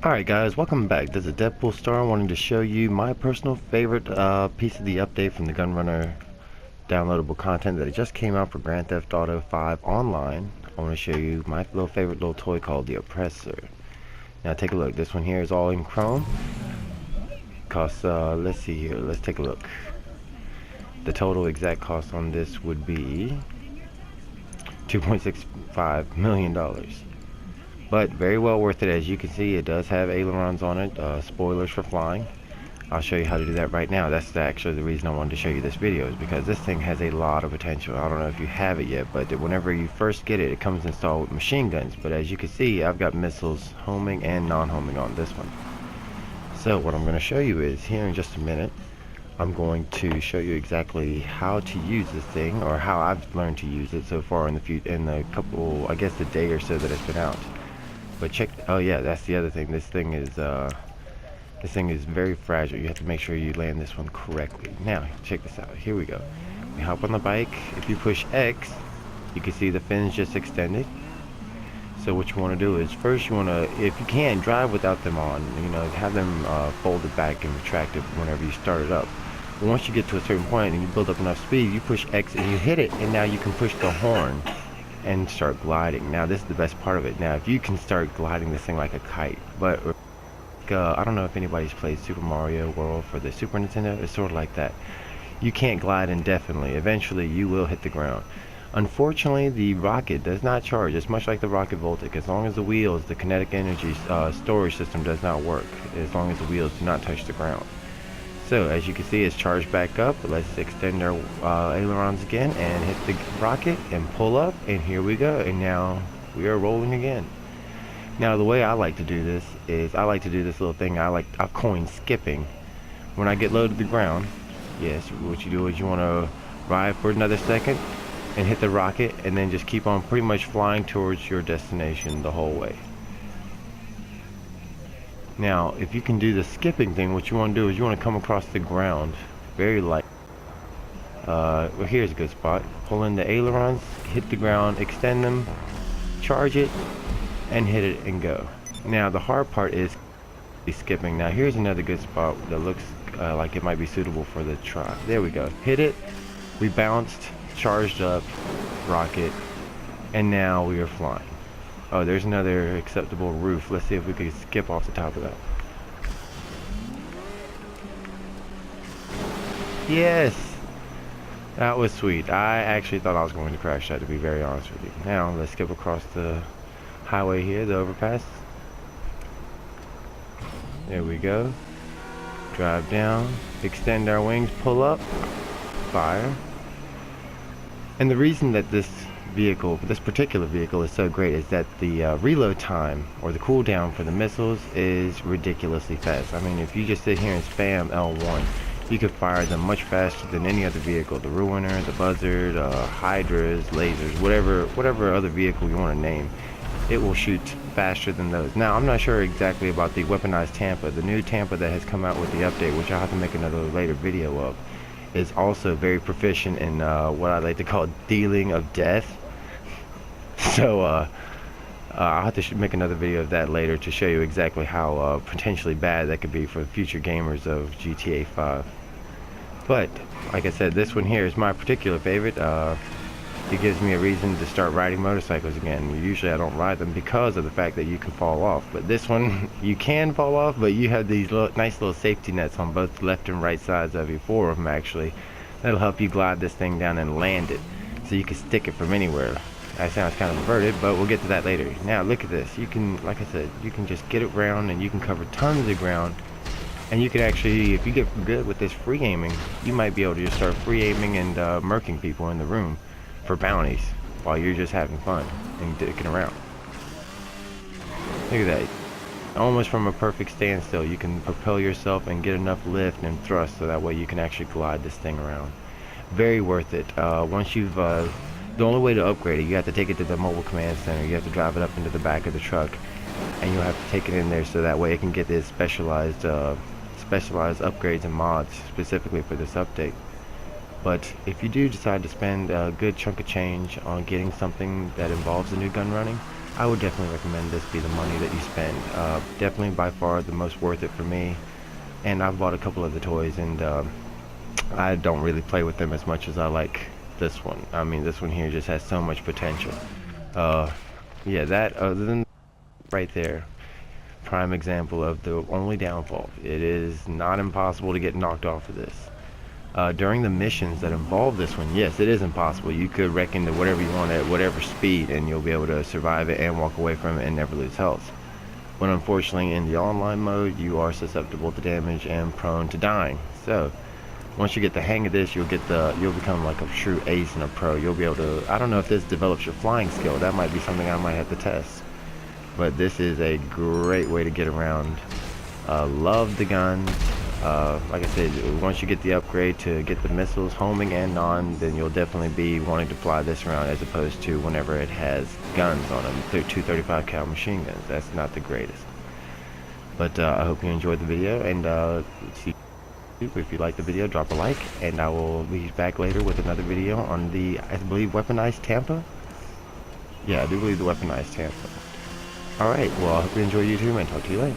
Alright guys, welcome back. This is DeaDPooLSTaR wanting to show you my personal favorite piece of the update from the Gunrunner downloadable content that just came out for Grand Theft Auto 5 online. I want to show you my favorite little toy called the Oppressor. Now take a look. This one here is all in chrome. Costs, let's see here. Let's take a look. The total exact cost on this would be $2.65 million. But very well worth it. As you can see, it does have ailerons on it, spoilers for flying. I'll show you how to do that right now. That's actually the reason I wanted to show you this video, is because this thing has a lot of potential. I don't know if you have it yet, but whenever you first get it, it comes installed with machine guns. But as you can see, I've got missiles homing and non-homing on this one. So what I'm going to show you is, here in just a minute, I'm going to show you exactly how to use this thing, or how I've learned to use it so far in the couple, I guess the day or so that it's been out. But check, oh yeah, that's the other thing. This thing is very fragile. You have to make sure you land this one correctly. Now, check this out. Here we go. We hop on the bike. If you push X, you can see the fins just extended. So what you want to do is, first you want to, if you can, drive without them on. You know, have them folded back and retracted whenever you start it up. But once you get to a certain point and you build up enough speed, you push X and you hit it, and now you can push the horn and start gliding. Now this is the best part of it. Now if you can start gliding this thing like a kite, but I don't know if anybody's played Super Mario World for the Super Nintendo. It's sort of like that. You can't glide indefinitely. Eventually you will hit the ground. Unfortunately, the rocket does not charge. It's much like the rocket Voltic. As long as the wheels, the kinetic energy storage system does not work, as long as the wheels do not touch the ground. So as you can see, it's charged back up. Let's extend our ailerons again and hit the rocket and pull up, and here we go, and now we are rolling again. Now the way I like to do this is, I like to do this little thing I coin skipping. When I get low to the ground, yes, what you do is you want to ride for another second and hit the rocket, and then just keep on pretty much flying towards your destination the whole way. Now, if you can do the skipping thing, what you want to do is you want to come across the ground very light. Well, here's a good spot. Pull in the ailerons, hit the ground, extend them, charge it, and hit it and go. Now, the hard part is skipping. Now, here's another good spot that looks like it might be suitable for the try. There we go. Hit it. We bounced, charged up, rocket, and now we are flying. Oh, there's another acceptable roof. Let's see if we can skip off the top of that. Yes! That was sweet. I actually thought I was going to crash that, to be very honest with you. Now, let's skip across the highway here, the overpass. There we go. Drive down, extend our wings, pull up, fire. And the reason that this particular vehicle is so great is that the reload time, or the cooldown for the missiles, is ridiculously fast. I mean, if you just sit here and spam L1, you could fire them much faster than any other vehicle. The Ruiner, the Buzzard, Hydras, lasers, whatever other vehicle you want to name, it will shoot faster than those. Now, I'm not sure exactly about the weaponized Tampa. The new Tampa that has come out with the update, which I'll have to make another later video of, is also very proficient in what I like to call dealing of death. So I'll have to make another video of that later to show you exactly how potentially bad that could be for future gamers of GTA 5. But like I said, this one here is my particular favorite. It gives me a reason to start riding motorcycles again. Usually I don't ride them because of the fact that you can fall off, but this one you can fall off, but you have these nice little safety nets on both left and right sides of you, 4 of them actually. That'll help you glide this thing down and land it, so you can stick it from anywhere. That sounds kind of inverted, but we'll get to that later. Now look at this. You can, like I said, you can just get it around, and you can cover tons of ground. And you can actually, if you get good with this free aiming, you might be able to just start free aiming and murking people in the room for bounties while you're just having fun and dicking around. Look at that. Almost from a perfect standstill, you can propel yourself and get enough lift and thrust so that way you can actually glide this thing around. Very worth it. Once you've the only way to upgrade it, you have to take it to the mobile command center. You have to drive it up into the back of the truck, and you'll have to take it in there so that way it can get this specialized upgrades and mods specifically for this update. But if you do decide to spend a good chunk of change on getting something that involves the new gun running, I would definitely recommend this be the money that you spend. Definitely by far the most worth it for me. And I've bought a couple of the toys, and I don't really play with them as much as I like this one. I mean, this one here just has so much potential. Yeah, that other than right there, prime example of the only downfall. It is not impossible to get knocked off of this. During the missions that involve this one, yes, it is impossible. You could wreck into whatever you want at whatever speed, and you'll be able to survive it and walk away from it and never lose health. But unfortunately, in the online mode, you are susceptible to damage and prone to dying. So, once you get the hang of this, you'll become like a true ace and a pro. You'll be able to, I don't know if this develops your flying skill. That might be something I might have to test. But this is a great way to get around. Love the gun. Like I said, once you get the upgrade to get the missiles homing and non, then you'll definitely be wanting to fly this around as opposed to whenever it has guns on them. 235 cal machine guns. That's not the greatest. But I hope you enjoyed the video, and see you. If you like the video, drop a like, and I will be back later with another video on the, I believe, weaponized Tampa. Yeah, I do believe the weaponized Tampa. Alright, well, I hope you enjoy YouTube, and talk to you later.